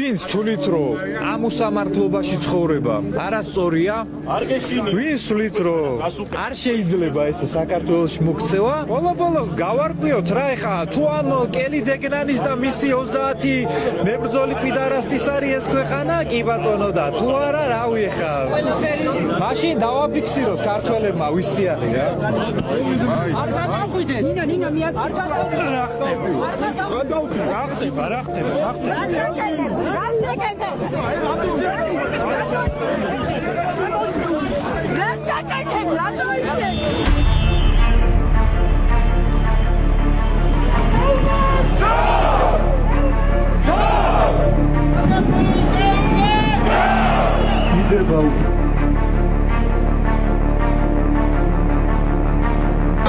ვინც თulit რომ ამ უსამართლობაში ცხოვრება არასწორია? ვინც თulit რომ არ შეიძლება ეს საქართველოში მოქცევა? ბოლო გავარკვიოთ რა ეხა თუ ამ კელი დეგნანის და მისი 30 მებრძოლი პიდარასტის არის ეს ქვეყანა? კი ბატონო და თუ არა რავი ეხა მაშინ დავაფიქსიროთ ქართველებმა ვისი არის რა. არ გადავხვიდეთ. ნინა მიაქცია. რა ხდება?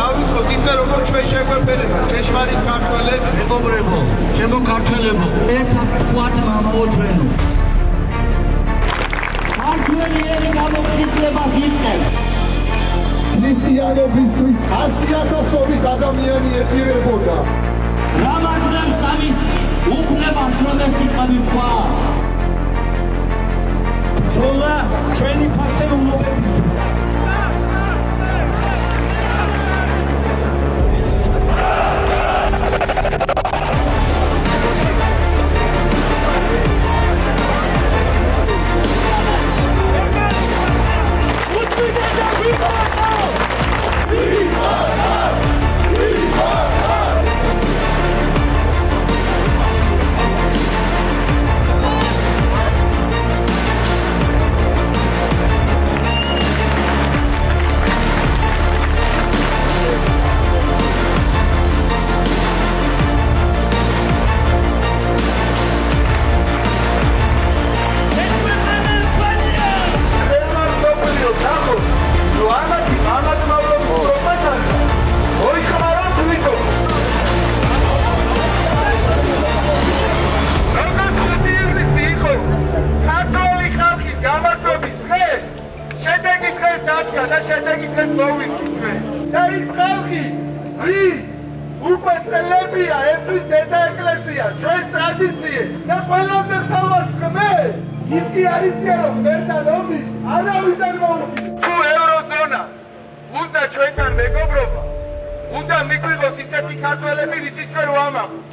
ავიწყოთ ისე როგორც ჩვენ შეგვეფერება ჭეშმარიტ ქართველებს მეგობრებო, ჩემო ქართველებო, ერთად ვთქვათ მამაოჩვენო. ქართველი ელი გამოფხიზლებას იწყებს. ქრისტიანობისთვის 100,000-ობით ადამიანი ეწირებოდა. რამაძრებს ამის უფლებას რომ ეს იყავი თქვა. ძოლა ჩვენი ფასეულობებისთვის. და ის ხალხი, ვინც უკვე წელებია ერთვის დედა ეკლესია, ჩვენს ტრადიციებს და ყველაზე ხალხს ხმებს, ის კი არიცია რომ ღმერთთან ომი არავის არ მოუწევს. თუ ევროზონას უნდა ჩვენთან მეგობრობა, უნდა მიგვიღოს ისეთი ქართველები, ვინც ჩვენ ვამაყობთ.